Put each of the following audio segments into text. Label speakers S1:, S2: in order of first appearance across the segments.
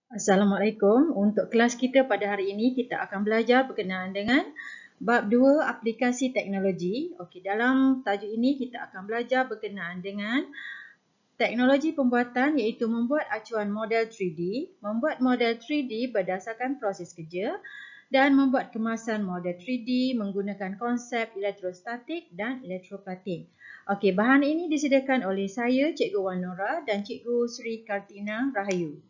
S1: Assalamualaikum. Untuk kelas kita pada hari ini, kita akan belajar berkenaan dengan bab 2 aplikasi teknologi. Okey, dalam tajuk ini kita akan belajar berkenaan dengan teknologi pembuatan iaitu membuat acuan model 3D, membuat model 3D berdasarkan proses kerja dan membuat kemasan model 3D menggunakan konsep elektrostatik dan elektroplating. Okey, bahan ini disediakan oleh saya, Cikgu Wan Nora dan Cikgu Sri Kartina Rahayu.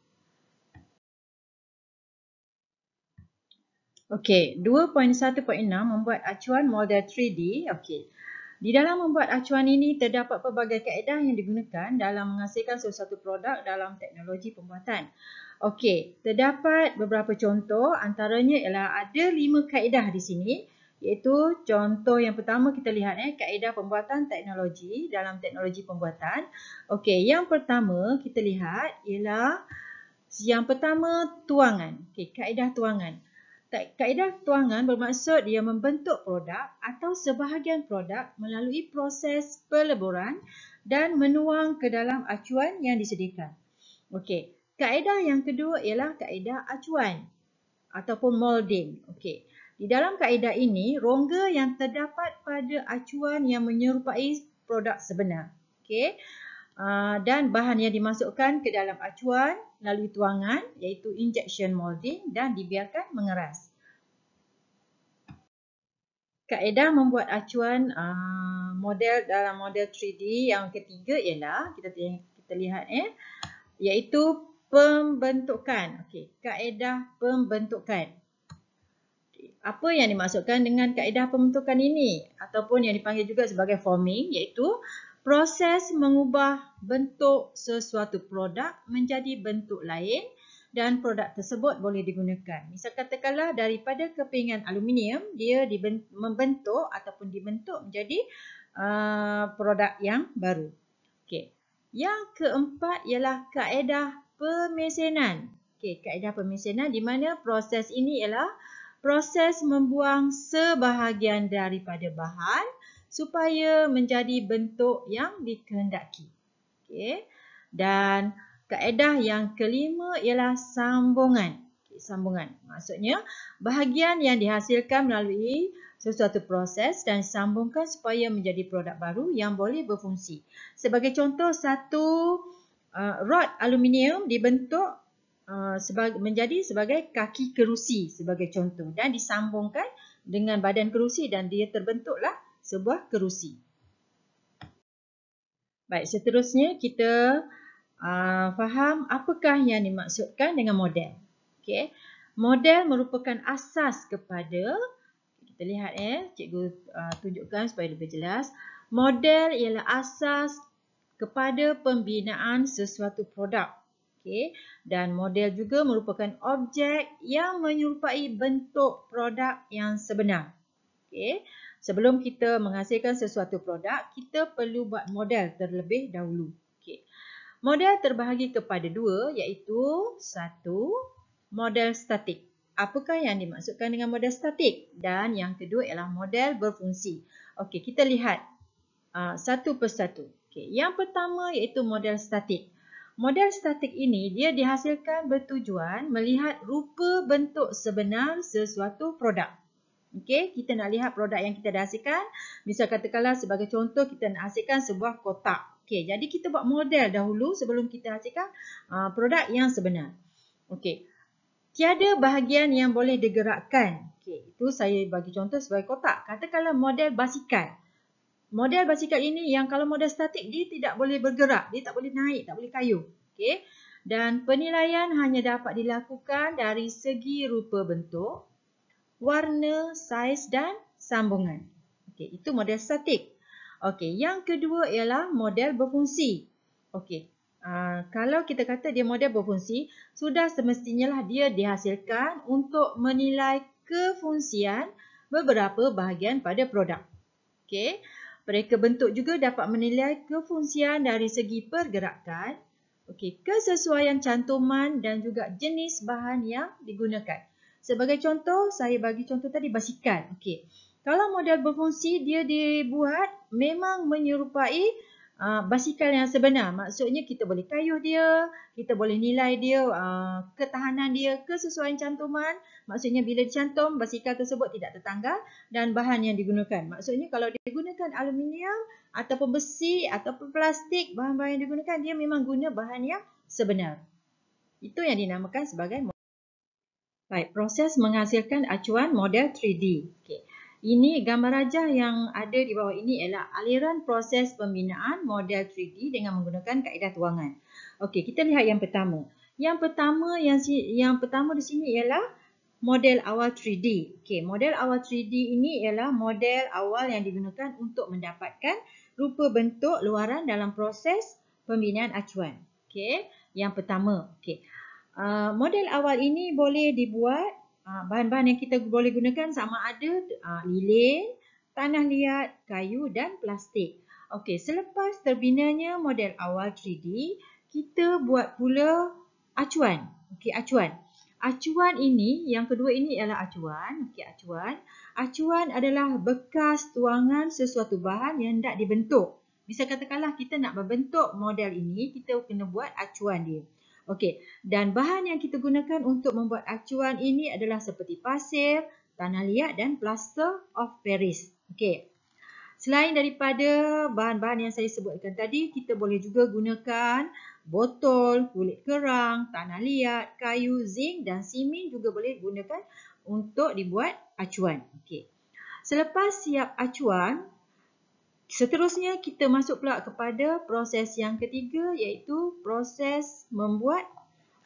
S1: Okey, 2.1.6 membuat acuan model 3D. Okey. Di dalam membuat acuan ini terdapat pelbagai kaedah yang digunakan dalam menghasilkan sesuatu produk dalam teknologi pembuatan. Okey, terdapat beberapa contoh, antaranya ialah ada 5 kaedah di sini, iaitu contoh yang pertama kita lihat kaedah pembuatan teknologi dalam teknologi pembuatan. Okey, yang pertama kita lihat ialah yang pertama tuangan. Okey, kaedah tuangan. Kaedah tuangan bermaksud dia membentuk produk atau sebahagian produk melalui proses peleburan dan menuang ke dalam acuan yang disediakan. Okey, kaedah yang kedua ialah kaedah acuan ataupun molding. Okey, di dalam kaedah ini rongga yang terdapat pada acuan yang menyerupai produk sebenar. Okey, dan bahan yang dimasukkan ke dalam acuan melalui tuangan iaitu injection molding dan dibiarkan mengeras. Kaedah membuat acuan model dalam model 3D yang ketiga ialah kita lihat iaitu pembentukan. Okey, kaedah pembentukan. Apa yang dimaksudkan dengan kaedah pembentukan ini ataupun yang dipanggil juga sebagai forming iaitu proses mengubah bentuk sesuatu produk menjadi bentuk lain dan produk tersebut boleh digunakan. Misal katakanlah daripada kepingan aluminium dia membentuk ataupun dibentuk menjadi produk yang baru. Okey. Yang keempat ialah kaedah pemesenan. Okey, kaedah pemesenan di mana proses ini ialah proses membuang sebahagian daripada bahan supaya menjadi bentuk yang dikehendaki. Okey. Dan kaedah yang kelima ialah sambungan. Okey, sambungan. Maksudnya bahagian yang dihasilkan melalui sesuatu proses dan disambungkan supaya menjadi produk baru yang boleh berfungsi. Sebagai contoh, satu rod aluminium dibentuk menjadi sebagai kaki kerusi sebagai contoh dan disambungkan dengan badan kerusi dan dia terbentuklah sebuah kerusi. Baik, seterusnya kita faham apakah yang dimaksudkan dengan model. Okey. Model merupakan asas kepada, kita lihat cikgu tunjukkan supaya lebih jelas. Model ialah asas kepada pembinaan sesuatu produk. Okey, dan model juga merupakan objek yang menyerupai bentuk produk yang sebenar. Okey, sebelum kita menghasilkan sesuatu produk, kita perlu buat model terlebih dahulu. Okey. Model terbahagi kepada dua iaitu satu, model statik. Apakah yang dimaksudkan dengan model statik? Dan yang kedua ialah model berfungsi. Okey, kita lihat satu persatu. Okey, yang pertama iaitu model statik. Model statik ini dia dihasilkan bertujuan melihat rupa bentuk sebenar sesuatu produk. Okey, kita nak lihat produk yang kita dah hasilkan. Misal katakanlah sebagai contoh kita nak hasilkan sebuah kotak. Okey, jadi kita buat model dahulu sebelum kita hasilkan produk yang sebenar. Okey, tiada bahagian yang boleh digerakkan. Okey, itu saya bagi contoh sebagai kotak. Katakanlah model basikal. Model basikal ini yang kalau model statik dia tidak boleh bergerak, dia tak boleh naik, tak boleh kayuh. Okey. Dan penilaian hanya dapat dilakukan dari segi rupa bentuk, warna, saiz dan sambungan. Okey, itu model statik. Okey, yang kedua ialah model berfungsi. Okey. Kalau kita kata dia model berfungsi, sudah semestinya lah dia dihasilkan untuk menilai kefungsian beberapa bahagian pada produk. Okey. Mereka bentuk juga dapat menilai kefungsian dari segi pergerakan, kesesuaian cantuman dan juga jenis bahan yang digunakan. Sebagai contoh, saya bagi contoh tadi basikal. Okey. Kalau model berfungsi dia dibuat memang menyerupai basikal yang sebenar. Maksudnya kita boleh kayuh dia, kita boleh nilai dia ketahanan dia, kesesuaian cantuman. Maksudnya bila dicantum, basikal tersebut tidak tertanggal dan bahan yang digunakan. Maksudnya kalau digunakan aluminium ataupun besi ataupun plastik, bahan-bahan yang digunakan dia memang guna bahan yang sebenar. Itu yang dinamakan sebagai baik, proses menghasilkan acuan model 3D. Okey. Ini gambar rajah yang ada di bawah ini ialah aliran proses pembinaan model 3D dengan menggunakan kaedah tuangan. Okey, kita lihat yang pertama. Yang pertama di sini ialah model awal 3D. Okey, model awal 3D ini ialah model awal yang digunakan untuk mendapatkan rupa bentuk luaran dalam proses pembinaan acuan. Okey, yang pertama. Okey. Model awal ini boleh dibuat, bahan-bahan yang kita boleh gunakan sama ada lilin, tanah liat, kayu dan plastik. Okey, selepas terbinanya model awal 3D, kita buat pula acuan. Okey, acuan. Acuan ini, yang kedua ini ialah acuan. Okey, acuan. Acuan adalah bekas tuangan sesuatu bahan yang hendak dibentuk. Bisa katakanlah kita nak membentuk model ini, kita kena buat acuan dia. Okey, dan bahan yang kita gunakan untuk membuat acuan ini adalah seperti pasir, tanah liat dan plaster of Paris. Okey. Selain daripada bahan-bahan yang saya sebutkan tadi, kita boleh juga gunakan botol, kulit kerang, tanah liat, kayu, zinc dan simen juga boleh digunakan untuk dibuat acuan. Okey. Selepas siap acuan, seterusnya kita masuk pula kepada proses yang ketiga iaitu proses membuat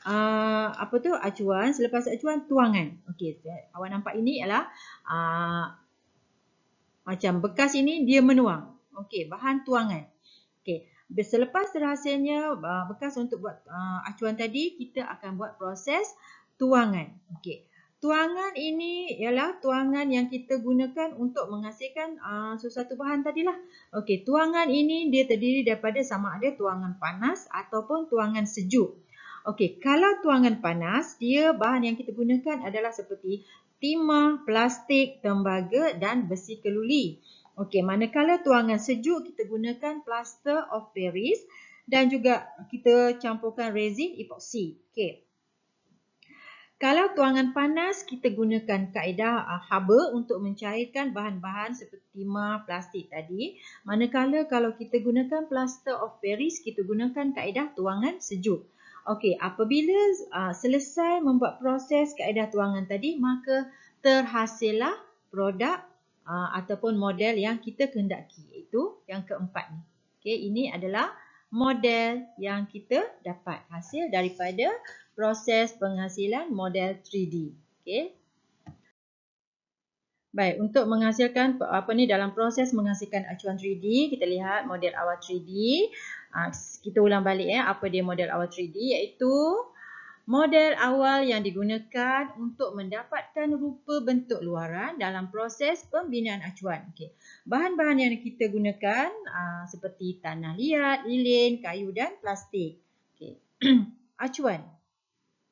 S1: acuan. Selepas acuan, tuangan. Okey, awak nampak ini ialah macam bekas ini dia menuang. Okey, bahan tuangan. Okey, selepas terhasilnya bekas untuk buat acuan tadi, kita akan buat proses tuangan. Okey. Tuangan ini ialah tuangan yang kita gunakan untuk menghasilkan sesuatu bahan tadilah. Okey, tuangan ini dia terdiri daripada sama ada tuangan panas ataupun tuangan sejuk. Okey, kalau tuangan panas, dia bahan yang kita gunakan adalah seperti timah, plastik, tembaga dan besi keluli. Okey, manakala tuangan sejuk kita gunakan plaster of Paris dan juga kita campurkan resin epoxy. Okey. Kalau tuangan panas, kita gunakan kaedah haba untuk mencairkan bahan-bahan seperti timah, plastik tadi. Manakala kalau kita gunakan plaster of Paris, kita gunakan kaedah tuangan sejuk. Okey, apabila selesai membuat proses kaedah tuangan tadi, maka terhasillah produk ataupun model yang kita kehendaki, iaitu yang keempat ni. Okey, ini adalah model yang kita dapat hasil daripada proses penghasilan model 3D. Okey. Baik, untuk menghasilkan dalam proses menghasilkan acuan 3D, kita lihat model awal 3D. Kita ulang balik apa dia model awal 3D, iaitu model awal yang digunakan untuk mendapatkan rupa bentuk luaran dalam proses pembinaan acuan. Okey. Bahan-bahan yang kita gunakan seperti tanah liat, lilin, kayu dan plastik. Okey. Acuan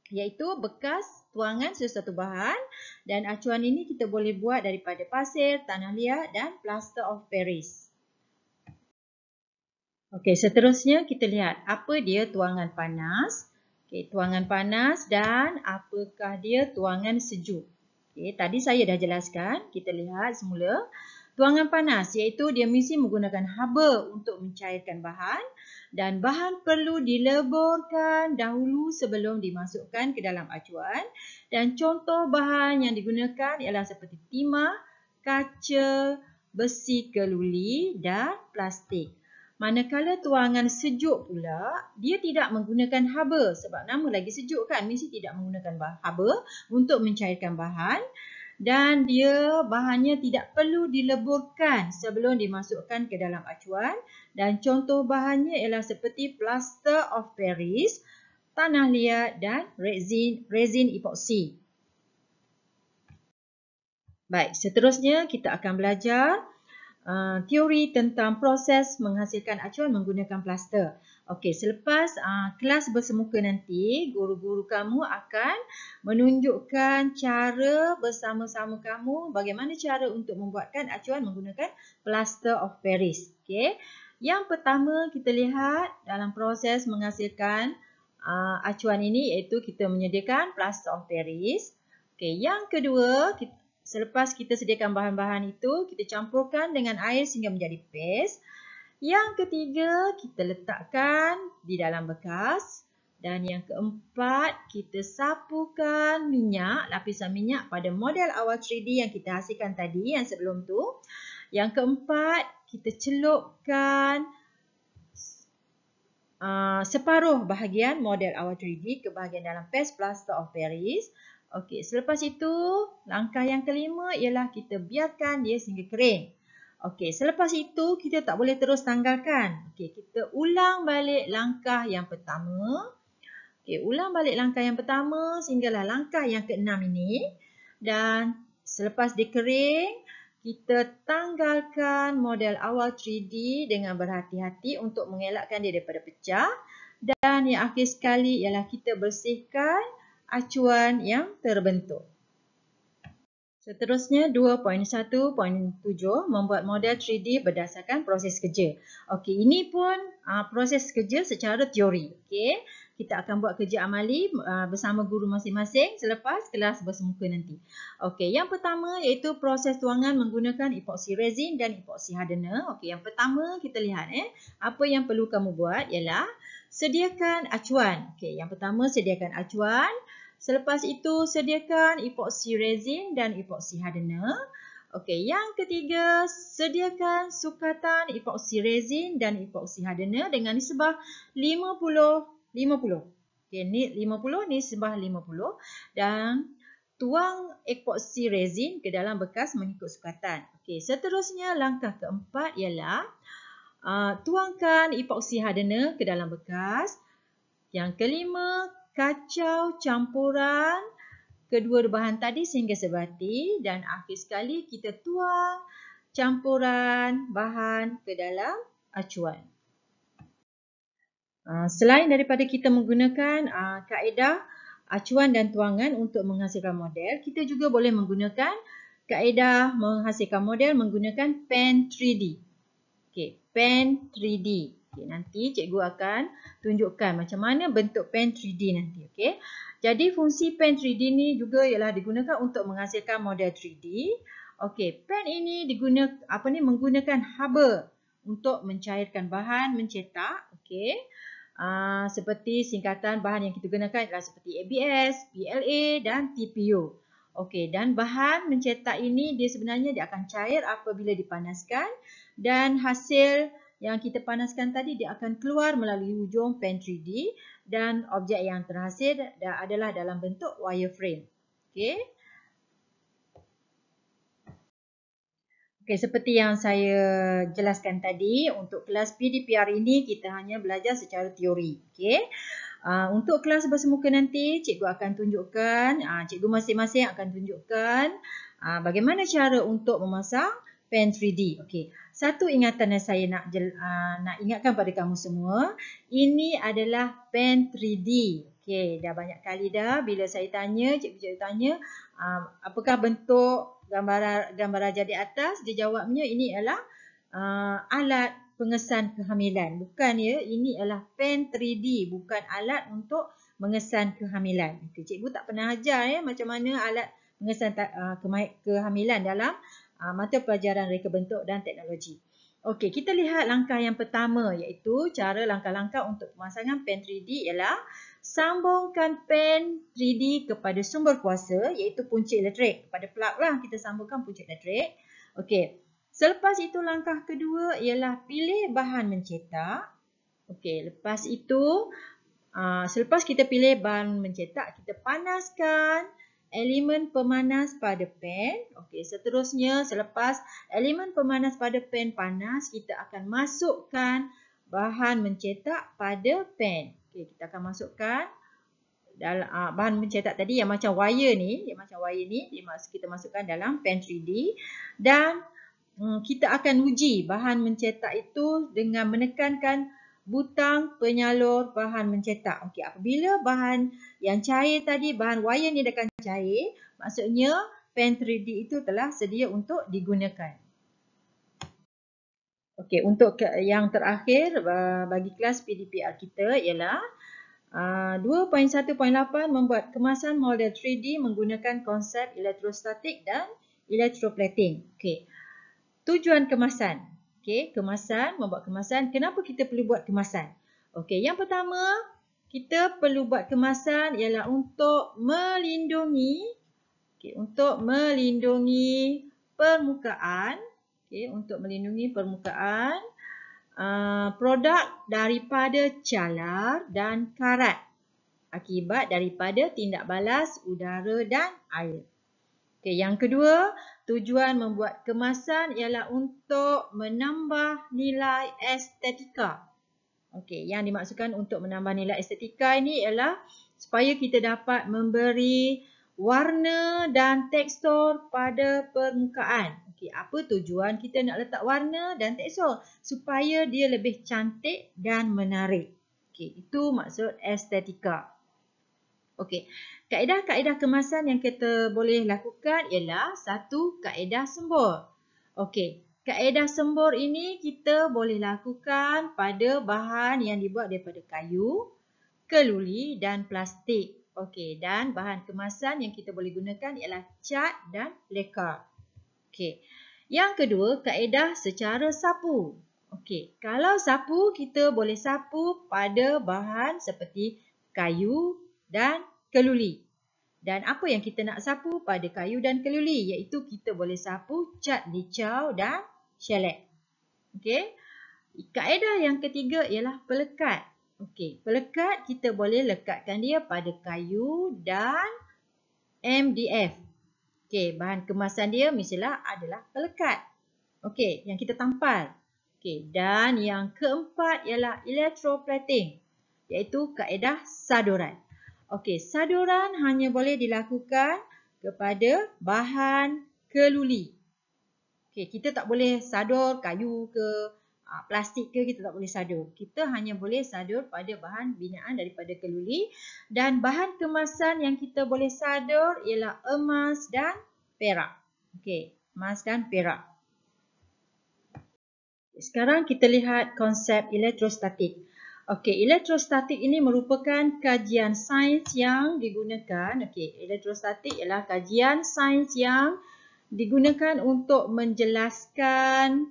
S1: iaitu bekas tuangan sesuatu bahan dan acuan ini kita boleh buat daripada pasir, tanah liat dan plaster of Paris. Okey, seterusnya kita lihat apa dia tuangan panas. Okey, tuangan panas dan apakah dia tuangan sejuk. Okey, tadi saya dah jelaskan. Kita lihat semula. Tuangan panas iaitu dia mesti menggunakan haba untuk mencairkan bahan dan bahan perlu dileburkan dahulu sebelum dimasukkan ke dalam acuan dan contoh bahan yang digunakan ialah seperti timah, kaca, besi keluli dan plastik. Manakala tuangan sejuk pula, dia tidak menggunakan haba sebab nama lagi sejuk kan, mesti tidak menggunakan haba untuk mencairkan bahan. Dan dia bahannya tidak perlu dileburkan sebelum dimasukkan ke dalam acuan. Dan contoh bahannya ialah seperti plaster of Paris, tanah liat dan resin epoxy. Baik, seterusnya kita akan belajar teori tentang proses menghasilkan acuan menggunakan plaster. Okey, selepas kelas bersemuka nanti, guru-guru kamu akan menunjukkan cara bersama-sama kamu bagaimana cara untuk membuatkan acuan menggunakan plaster of Paris. Okey. Yang pertama kita lihat dalam proses menghasilkan acuan ini iaitu kita menyediakan plaster of Paris. Okey, yang kedua, selepas kita sediakan bahan-bahan itu, kita campurkan dengan air sehingga menjadi paste. Yang ketiga, kita letakkan di dalam bekas. Dan yang keempat, kita sapukan minyak, lapisan minyak pada model awal 3D yang kita hasilkan tadi, yang sebelum tu. Yang keempat, kita celupkan separuh bahagian model awal 3D ke bahagian dalam paste plaster of Paris. Okey, selepas itu, langkah yang kelima ialah kita biarkan dia sehingga kering. Okey, selepas itu kita tak boleh terus tanggalkan. Okey, kita ulang balik langkah yang pertama. Okey, ulang balik langkah yang pertama sehinggalah langkah yang keenam ini. Dan selepas dia kering, kita tanggalkan model awal 3D dengan berhati-hati untuk mengelakkan dia daripada pecah. Dan yang akhir sekali ialah kita bersihkan acuan yang terbentuk. Seterusnya 2.1.7 membuat model 3D berdasarkan proses kerja. Okey, ini pun proses kerja secara teori. Okey, kita akan buat kerja amali bersama guru masing-masing selepas kelas bersemuka nanti. Okey, yang pertama iaitu proses tuangan menggunakan epoxy resin dan epoxy hardener. Okey, yang pertama kita lihat apa yang perlu kamu buat ialah sediakan acuan. Okey, yang pertama sediakan acuan. Selepas itu, sediakan epoxy resin dan epoxy hardener. Okey, yang ketiga, sediakan sukatan epoxy resin dan epoxy hardener dengan nisbah 50-50. Okey, ni 50, nisbah 50. Dan tuang epoxy resin ke dalam bekas mengikut sukatan. Okey, seterusnya langkah keempat ialah tuangkan epoxy hardener ke dalam bekas. Yang kelima, kacau campuran kedua bahan tadi sehingga sebati dan akhir sekali kita tuang campuran bahan ke dalam acuan. Selain daripada kita menggunakan kaedah acuan dan tuangan untuk menghasilkan model, kita juga boleh menggunakan kaedah menghasilkan model menggunakan pen 3D. Okey, pen 3D. Okay, nanti cikgu akan tunjukkan macam mana bentuk pen 3D nanti. Okay. Jadi fungsi pen 3D ni juga ialah digunakan untuk menghasilkan model 3D. Okey, pen ini menggunakan haba untuk mencairkan bahan mencetak. Okey. Seperti singkatan bahan yang kita gunakan adalah seperti ABS, PLA dan TPU. Okey, dan bahan mencetak ini dia sebenarnya dia akan cair apabila dipanaskan dan hasil yang kita panaskan tadi dia akan keluar melalui hujung pen 3D dan objek yang terhasil adalah dalam bentuk wireframe. Okey. Okey, seperti yang saya jelaskan tadi, untuk kelas PDPR ini kita hanya belajar secara teori. Okey. Untuk kelas bersemuka nanti, cikgu akan tunjukkan, cikgu masing-masing akan tunjukkan bagaimana cara untuk memasang pen 3D. Okey. Satu ingatan yang saya nak ingatkan pada kamu semua, ini adalah pen 3D. Okey, dah banyak kali dah bila saya tanya, cikgu tanya, apakah bentuk gambar raja di atas, dia jawabnya ini adalah alat pengesan kehamilan. Bukan ya, ini adalah pen 3D, bukan alat untuk mengesan kehamilan. Okay, cikgu tak pernah ajar macam mana alat pengesan kehamilan dalam mata pelajaran reka bentuk dan teknologi. Okey, kita lihat langkah yang pertama iaitu cara langkah-langkah untuk pemasangan pen 3D ialah sambungkan pen 3D kepada sumber kuasa iaitu punca elektrik. Kepada plug lah kita sambungkan punca elektrik. Okey, selepas itu langkah kedua ialah pilih bahan mencetak. Okey, lepas itu selepas kita pilih bahan mencetak, kita panaskan elemen pemanas pada pen. Okey, seterusnya selepas elemen pemanas pada pen panas, kita akan masukkan bahan mencetak pada pen. Okey, kita akan masukkan dalam bahan mencetak tadi yang macam wire ni, kita masukkan dalam pen 3D dan kita akan uji bahan mencetak itu dengan menekankan butang penyalur bahan mencetak. Okey, apabila bahan yang cair tadi, bahan wire ni akan cair, maksudnya pen 3D itu telah sedia untuk digunakan. Okey, untuk yang terakhir bagi kelas PDPR kita ialah 2.1.8 membuat kemasan model 3D menggunakan konsep elektrostatik dan electroplating. Okey. Tujuan kemasan. Okey, kemasan, membuat kemasan. Kenapa kita perlu buat kemasan? Okey, yang pertama, kita perlu buat kemasan ialah untuk melindungi permukaan, untuk melindungi permukaan produk daripada calar dan karat akibat daripada tindak balas udara dan air. Okey, yang kedua, tujuan membuat kemasan ialah untuk menambah nilai estetika. Okey, yang dimaksudkan untuk menambah nilai estetika ini ialah supaya kita dapat memberi warna dan tekstur pada permukaan. Okey, apa tujuan kita nak letak warna dan tekstur? Supaya dia lebih cantik dan menarik. Okey, itu maksud estetika. Okey, kaedah-kaedah kemasan yang kita boleh lakukan ialah satu, kaedah sembur. Okey, kaedah sembur ini kita boleh lakukan pada bahan yang dibuat daripada kayu, keluli dan plastik. Okey, dan bahan kemasan yang kita boleh gunakan ialah cat dan leka. Okey, yang kedua, kaedah secara sapu. Okey, kalau sapu, kita boleh sapu pada bahan seperti kayu dan keluli. Dan apa yang kita nak sapu pada kayu dan keluli? Iaitu kita boleh sapu cat licau dan shellac. Okey. Kaedah yang ketiga ialah pelekat. Okey, pelekat kita boleh lekatkan dia pada kayu dan MDF. Okey, bahan kemasan dia mestilah adalah pelekat. Okey, yang kita tampal. Okey, dan yang keempat ialah electroplating, iaitu kaedah saduran. Okey, saduran hanya boleh dilakukan kepada bahan keluli. Okey, kita tak boleh sadur kayu ke plastik ke, kita tak boleh sadur. Kita hanya boleh sadur pada bahan binaan daripada keluli. Dan bahan kemasan yang kita boleh sadur ialah emas dan perak. Okey, emas dan perak. Sekarang kita lihat konsep elektrostatik. Okey, elektrostatik ini merupakan kajian sains yang digunakan. Okey, elektrostatik ialah kajian sains yang digunakan untuk menjelaskan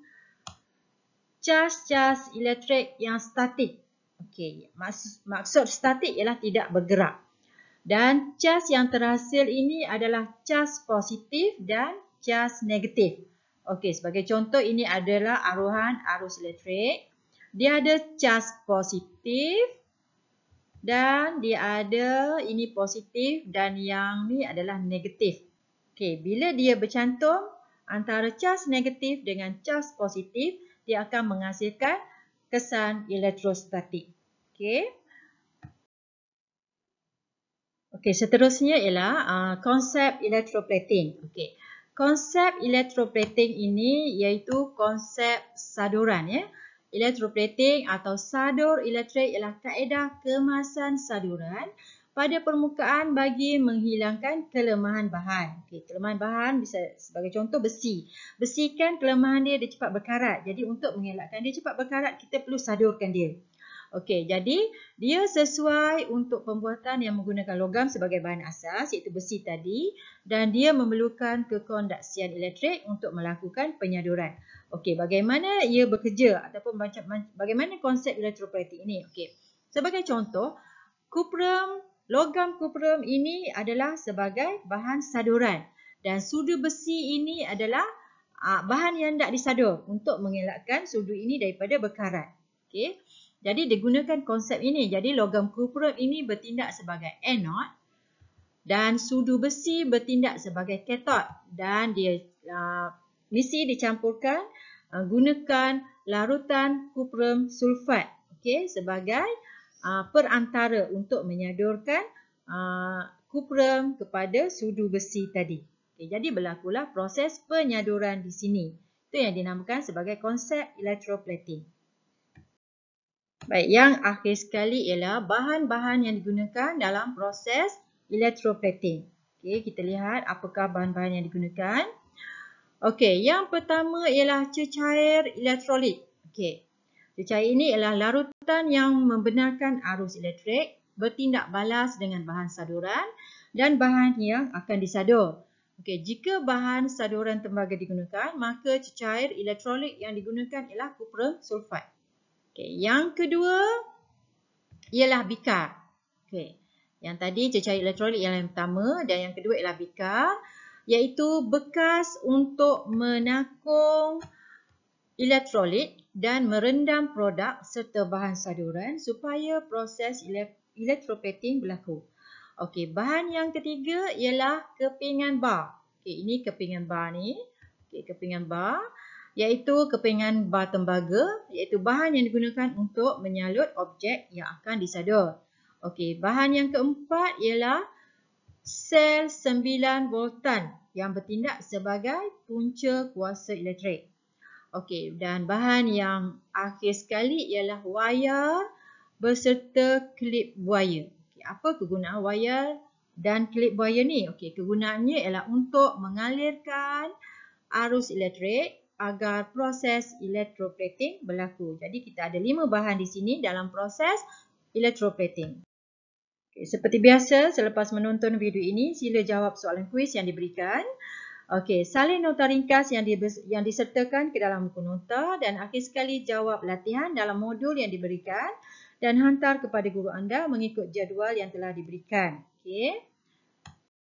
S1: cas-cas elektrik yang statik. Okey, maksud statik ialah tidak bergerak. Dan cas yang terhasil ini adalah cas positif dan cas negatif. Okey, sebagai contoh ini adalah aruhan arus elektrik. Dia ada cas positif dan dia ada ini positif dan yang ni adalah negatif. Okey, bila dia bercantum antara cas negatif dengan cas positif, dia akan menghasilkan kesan elektrostatik. Okey. Okey, seterusnya ialah konsep electroplating. Okey. Konsep electroplating ini iaitu konsep saduran ya. Electroplating atau sadur elektrik ialah kaedah kemasan saduran pada permukaan bagi menghilangkan kelemahan bahan. Okey, kelemahan bahan bisa sebagai contoh besi. Besi kan kelemahan dia cepat berkarat. Jadi untuk mengelakkan dia cepat berkarat, kita perlu sadurkan dia. Okey, jadi dia sesuai untuk pembuatan yang menggunakan logam sebagai bahan asas iaitu besi tadi dan dia memerlukan kekondaksian elektrik untuk melakukan penyaduran. Okey, bagaimana ia bekerja ataupun bagaimana konsep elektroplating ini? Okey. Sebagai contoh, logam kuprum ini adalah sebagai bahan saduran dan sudu besi ini adalah bahan yang tidak disadur untuk mengelakkan sudu ini daripada berkarat. Okey. Jadi digunakan konsep ini. Jadi logam kuprum ini bertindak sebagai anode dan sudu besi bertindak sebagai kathod dan dia mesti dicampurkan gunakan larutan kuprum sulfat sebagai perantara untuk menyadurkan kuprum kepada sudu besi tadi. Jadi berlakulah proses penyaduran di sini. Itu yang dinamakan sebagai konsep electroplating. Baik, yang akhir sekali ialah bahan-bahan yang digunakan dalam proses electroplating. Okey, kita lihat apakah bahan-bahan yang digunakan. Okey, yang pertama ialah cecair elektrolit. Okey. Cecair ini ialah larutan yang membenarkan arus elektrik bertindak balas dengan bahan saduran dan bahan yang akan disadur. Okey, jika bahan saduran tembaga digunakan, maka cecair elektrolit yang digunakan ialah kupra sulfat. Okey, yang kedua ialah bikar. Okey. Yang tadi cecair elektrolit yang pertama dan yang kedua ialah bikar, iaitu bekas untuk menakung elektrolit dan merendam produk serta bahan saduran supaya proses electroplating berlaku. Okey, bahan yang ketiga ialah kepingan bar. Okey, ini kepingan bar ni. Okey, kepingan bar iaitu kepingan bar tembaga, iaitu bahan yang digunakan untuk menyalut objek yang akan disadur. Okey, bahan yang keempat ialah sel 9 voltan yang bertindak sebagai punca kuasa elektrik. Okey, dan bahan yang akhir sekali ialah wayar beserta klip buaya. Okey, apa kegunaan wayar dan klip buaya ni? Okey, kegunaannya ialah untuk mengalirkan arus elektrik agar proses electroplating berlaku. Jadi kita ada 5 bahan di sini dalam proses electroplating. Okay, seperti biasa, selepas menonton video ini, sila jawab soalan kuis yang diberikan. Okey, salin nota ringkas yang disertakan ke dalam buku nota dan akhir sekali jawab latihan dalam modul yang diberikan dan hantar kepada guru anda mengikut jadual yang telah diberikan. Okey.